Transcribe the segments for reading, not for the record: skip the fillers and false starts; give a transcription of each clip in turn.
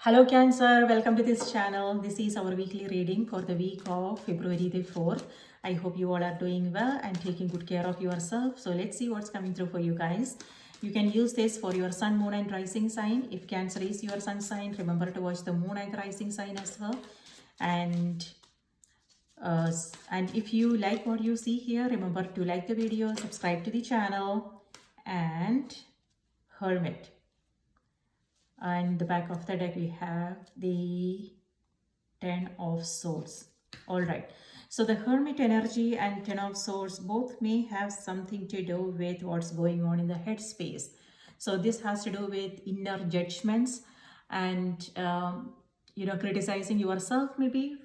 Hello Cancer, welcome to this channel. This is our weekly reading for the week of February the 4th. I hope you all are doing well and taking good care of yourself. So let's see what's coming through for you guys. You can use this for your sun, moon and rising sign. If Cancer is your sun sign, remember to watch the moon and rising sign as well. And if you like what you see here, remember to like the video, subscribe to the channel, and Hermit. And the back of the deck we have the 10 of swords. All right, so the Hermit energy and 10 of swords both may have something to do with what's going on in the headspace. So this has to do with inner judgments and criticizing yourself. Maybe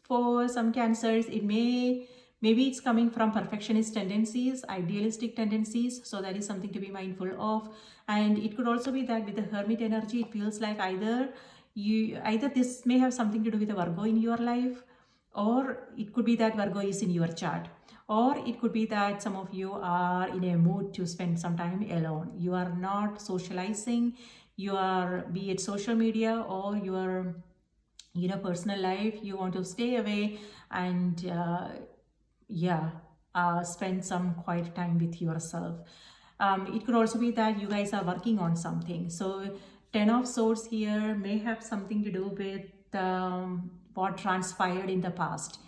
for some Cancers it maybe it's coming from perfectionist tendencies, idealistic tendencies, so that is something to be mindful of. And it could also be that with the Hermit energy, it feels like either this may have something to do with a Virgo in your life, or it could be that Virgo is in your chart, or it could be that some of you are in a mood to spend some time alone. You are not socializing, you are, be it social media or your personal life, you want to stay away and spend some quiet time with yourself. It could also be that you guys are working on something. So 10 of swords here may have something to do with what transpired in the past.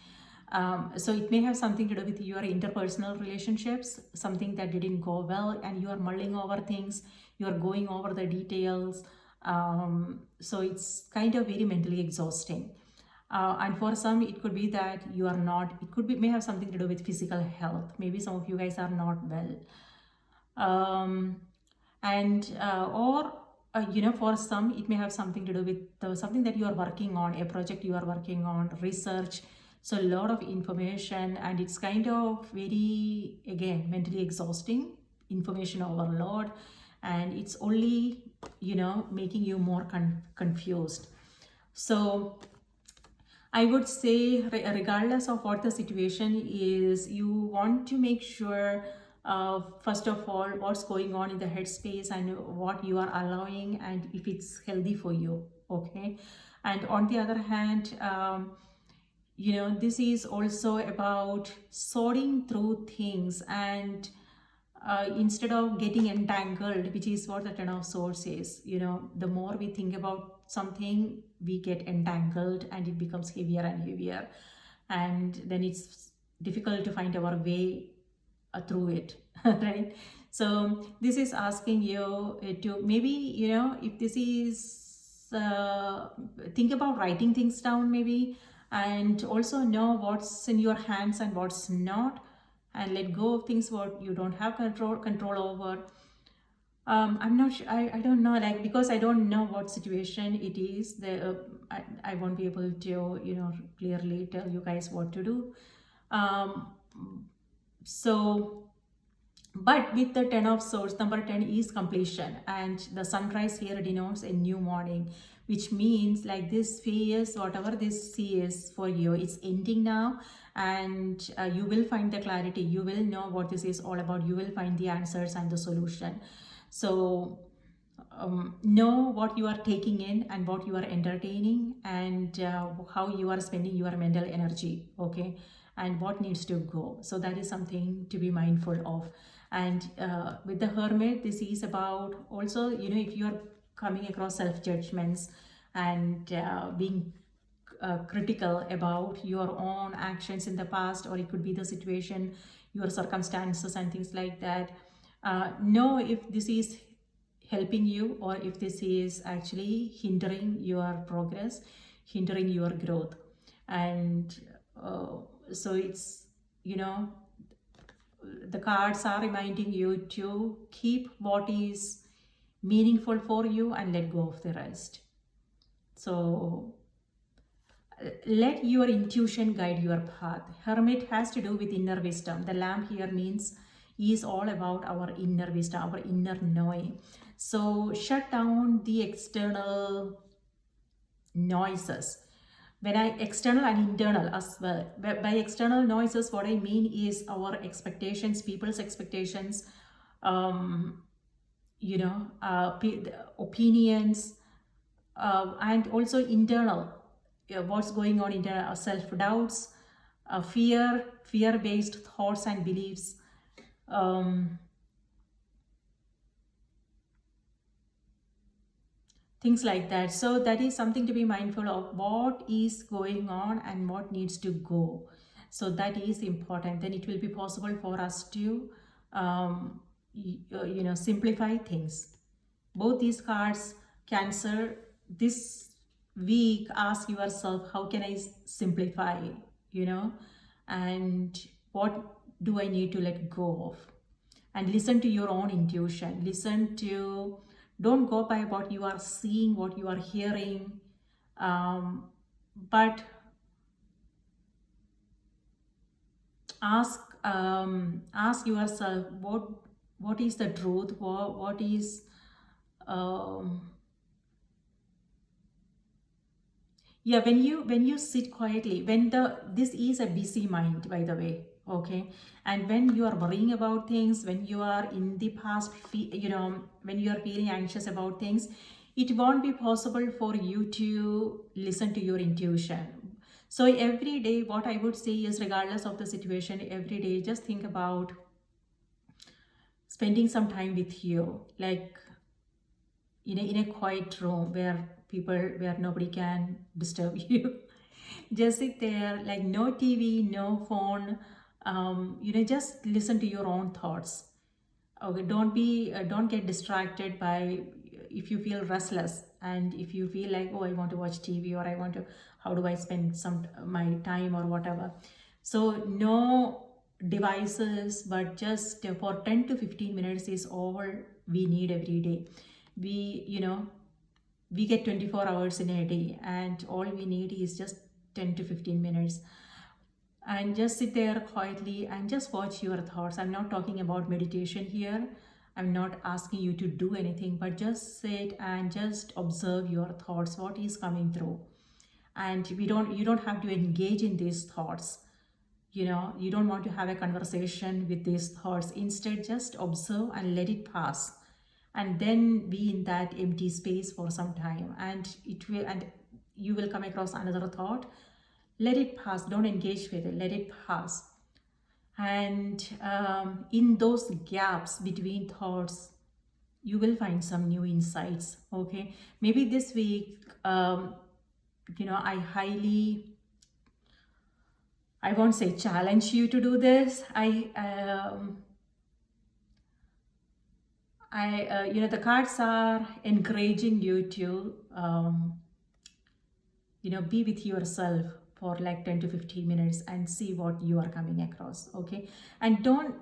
So it may have something to do with your interpersonal relationships, something that didn't go well, and you are mulling over things, you are going over the details. So it's kind of very mentally exhausting. And for some, it could be that you are not, it could be, may have something to do with physical health. Maybe some of you guys are not well. For some, it may have something to do with something that you are working on, a project you are working on, research. So a lot of information, and it's kind of very, again, mentally exhausting, information overload, and it's only, making you more confused. So I would say, regardless of what the situation is, you want to make sure, first of all, what's going on in the headspace and what you are allowing, and if it's healthy for you, okay? And on the other hand, this is also about sorting through things, and instead of getting entangled, which is what the 10 of swords is. The more we think about something, we get entangled and it becomes heavier and heavier, and then it's difficult to find our way through it. Right? So this is asking you to maybe, if this is think about writing things down maybe, and also know what's in your hands and what's not, and let go of things what you don't have control over. I'm not sure, I don't know, like, because I don't know what situation it is, I won't be able to clearly tell you guys what to do. But with the 10 of swords, number 10 is completion, and the sunrise here denotes a new morning, which means like this phase, whatever this is for you, it's ending now, and you will find the clarity, you will know what this is all about, you will find the answers and the solution. So know what you are taking in and what you are entertaining, and how you are spending your mental energy, okay, and what needs to go. So that is something to be mindful of. And with the Hermit, this is about also, if you are coming across self-judgments and being critical about your own actions in the past, or it could be the situation, your circumstances and things like that. Know if this is helping you or if this is actually hindering your progress, hindering your growth. And so it's, the cards are reminding you to keep what is meaningful for you and let go of the rest. So let your intuition guide your path. Hermit has to do with inner wisdom. The lamp here is all about our inner wisdom, our inner knowing. So shut down the external noises. When external and internal as well. By external noises, what I mean is our expectations, people's expectations, opinions, and also internal, what's going on in self-doubts, fear-based thoughts and beliefs, um, things like that. So that is something to be mindful of, what is going on and what needs to go. So that is important. Then it will be possible for us to simplify things. Both these cards, Cancer, this week ask yourself, how can I simplify, you know and what do I need to let go of? And listen to your own intuition. Don't go by what you are seeing, what you are hearing, but ask yourself, what is the truth, what is um, yeah, when you sit quietly, when the this is a busy mind, by the way, okay, and when you are worrying about things, when you are in the past, when you are feeling anxious about things, it won't be possible for you to listen to your intuition. So every day, what I would say is, regardless of the situation, every day just think about spending some time with you, like in a quiet room where nobody can disturb you. Just sit there, like no TV, no phone. Just listen to your own thoughts. Okay, don't get distracted by, if you feel restless, and if you feel like, oh, I want to watch TV, or I want to, how do I spend some my time or whatever. So no devices, but just for 10 to 15 minutes is all we need every day. We get 24 hours in a day, and all we need is just 10 to 15 minutes. And just sit there quietly and just watch your thoughts. I'm not talking about meditation here. I'm not asking you to do anything, but just sit and just observe your thoughts, what is coming through. And you don't have to engage in these thoughts. You don't want to have a conversation with these thoughts. Instead, just observe and let it pass, and then be in that empty space for some time, and you will come across another thought. Let it pass, don't engage with it, let it pass. And in those gaps between thoughts, you will find some new insights. Okay, maybe this week, I won't say challenge you to do this. The cards are encouraging you to, be with yourself for like 10 to 15 minutes and see what you are coming across. Okay, and don't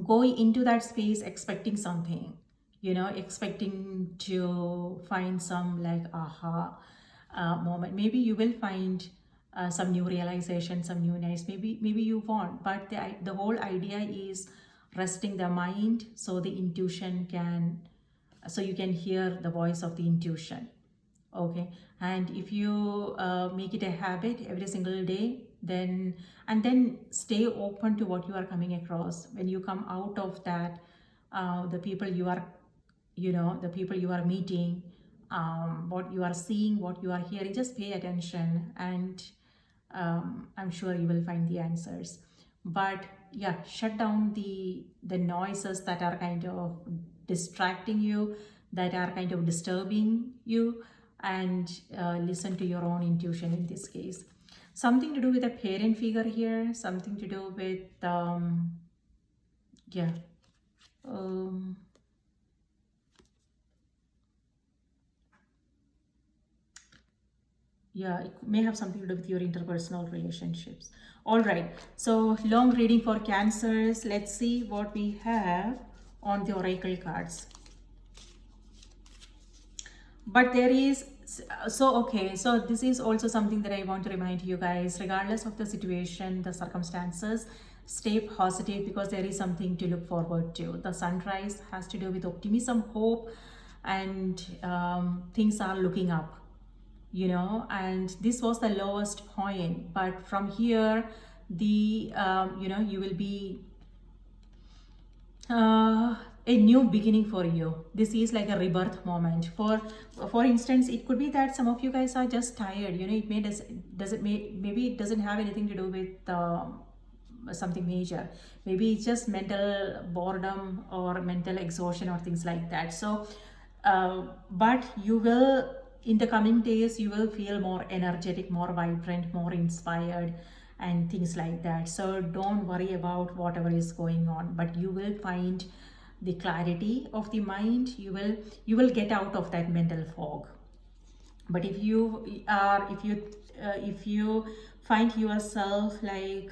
go into that space expecting something, expecting to find some like aha moment. Maybe you will find some new realization, some new nice. Maybe you won't, but the whole idea is resting the mind, so the intuition can, so you can hear the voice of the intuition. Okay, and if you make it a habit every single day, then stay open to what you are coming across. When you come out of that, the people you are, the people you are meeting, what you are seeing, what you are hearing, just pay attention, and I'm sure you will find the answers. But yeah, shut down the noises that are kind of distracting you, that are kind of disturbing you, and listen to your own intuition in this case. Something to do with a parent figure here, something to do with yeah um, yeah, it may have something to do with your interpersonal relationships. All right, so long reading for Cancers. Let's see what we have on the oracle cards. But there is, so this is also something that I want to remind you guys. Regardless of the situation, the circumstances, stay positive, because there is something to look forward to. The sunrise has to do with optimism, hope, and things are looking up, and this was the lowest point, but from here, the you will be a new beginning for you. This is like a rebirth moment. For instance, it could be that some of you guys are just tired. It maybe it doesn't have anything to do with something major. Maybe it's just mental boredom or mental exhaustion or things like that. So but you will, in the coming days, you will feel more energetic, more vibrant, more inspired, and things like that. So don't worry about whatever is going on, but you will find the clarity of the mind. You will get out of that mental fog. But if you find yourself like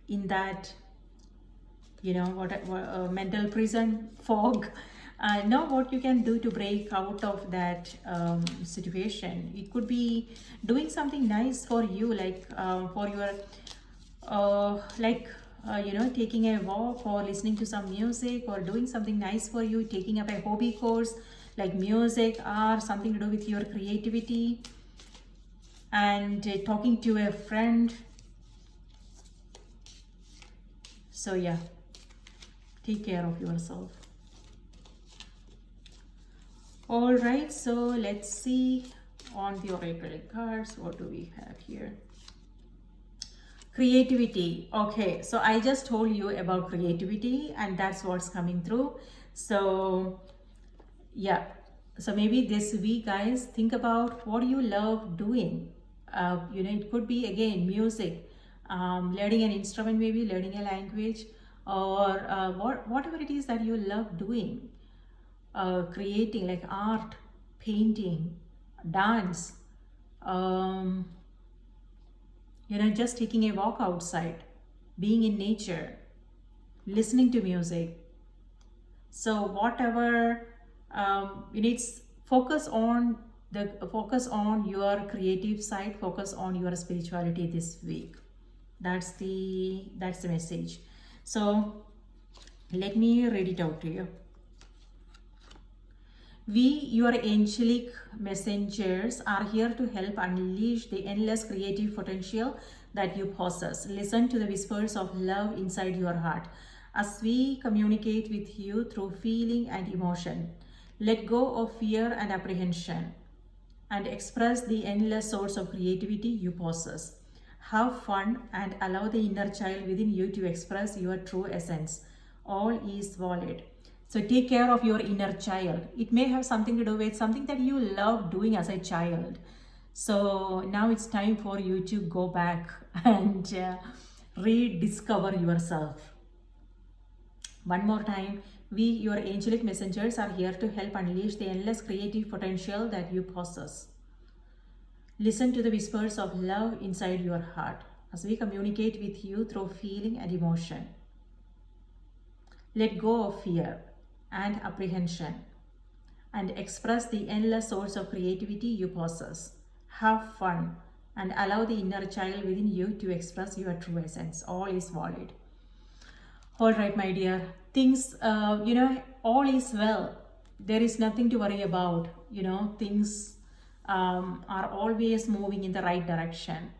in that, mental prison fog, know what you can do to break out of that situation. It could be doing something nice for you, like for your taking a walk or listening to some music, or doing something nice for you, taking up a hobby course like music or something to do with your creativity, and talking to a friend. So yeah, take care of yourself. All right, so let's see on the oracle cards, what do we have here? Creativity. Okay, so I just told you about creativity, and that's what's coming through. So yeah, so maybe this week, guys, think about what you love doing. It could be again music, learning an instrument, maybe learning a language, or whatever it is that you love doing. Creating like art, painting, dance, um, just taking a walk outside, being in nature, listening to music. So whatever, it's focus on your creative side, focus on your spirituality this week. That's the message. So let me read it out to you. We, your angelic messengers, are here to help unleash the endless creative potential that you possess. Listen to the whispers of love inside your heart as we communicate with you through feeling and emotion. Let go of fear and apprehension and express the endless source of creativity you possess. Have fun and allow the inner child within you to express your true essence. All is valid. So take care of your inner child. It may have something to do with something that you loved doing as a child. So now it's time for you to go back and rediscover yourself. One more time, we, your angelic messengers, are here to help unleash the endless creative potential that you possess. Listen to the whispers of love inside your heart as we communicate with you through feeling and emotion. Let go of fear and apprehension and express the endless source of creativity you possess. Have fun and allow the inner child within you to express your true essence. All is valid. All right, my dear. Things, all is well. There is nothing to worry about. Things are always moving in the right direction.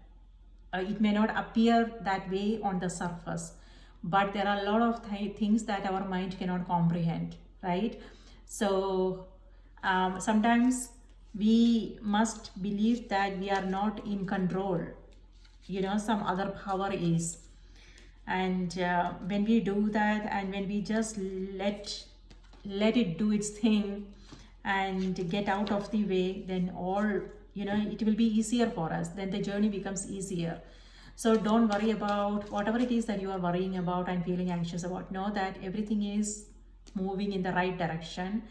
It may not appear that way on the surface, but there are a lot of things that our mind cannot comprehend, right? So sometimes we must believe that we are not in control. Some other power is. And when we do that, and when we just let it do its thing and get out of the way, then it will be easier for us. Then the journey becomes easier. So don't worry about whatever it is that you are worrying about and feeling anxious about. Know that everything is moving in the right direction.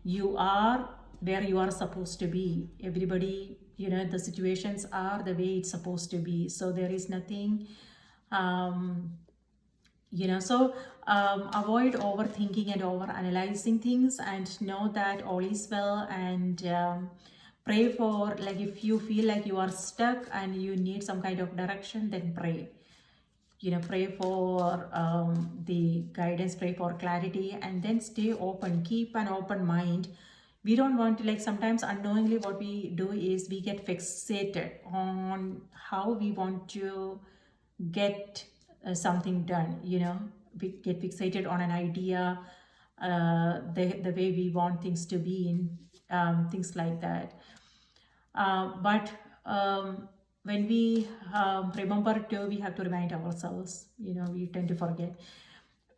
You are where you are supposed to be. Everybody, the situations are the way it's supposed to be. So there is nothing, avoid overthinking and over analyzing things, and know that all is well. And pray for, like, if you feel like you are stuck and you need some kind of direction, then pray for the guidance, pray for clarity, and then stay open, keep an open mind. We don't want to, like, sometimes unknowingly what we do is we get fixated on how we want to get something done. We get fixated on an idea, the way we want things to be in, things like that. But when we remember to, we have to remind ourselves, we tend to forget.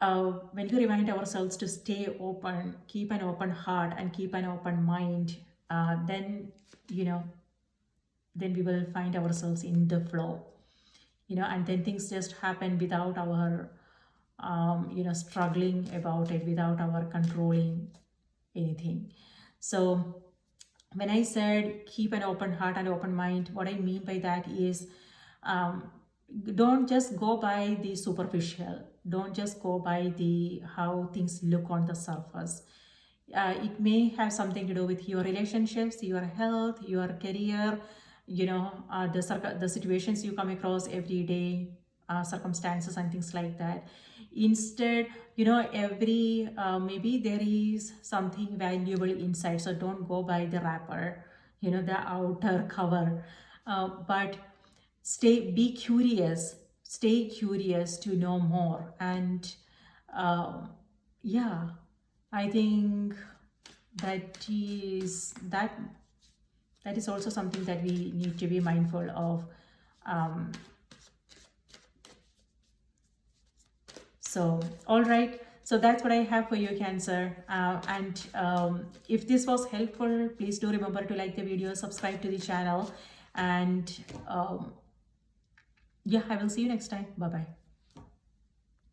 When we remind ourselves to stay open, keep an open heart and keep an open mind, then, then we will find ourselves in the flow, and then things just happen without our, struggling about it, without our controlling anything. So when I said keep an open heart and open mind, what I mean by that is, um, don't just go by the superficial. Don't just go by the how things look on the surface. It may have something to do with your relationships, your health, your career, the situations you come across every day, circumstances and things like that. Instead, every maybe there is something valuable inside, so don't go by the wrapper, the outer cover, but stay curious to know more. And yeah, I think that is also something that we need to be mindful of. um, So, all right. So that's what I have for you, Cancer. And if this was helpful, please do remember to like the video, subscribe to the channel, and yeah, I will see you next time. Bye bye.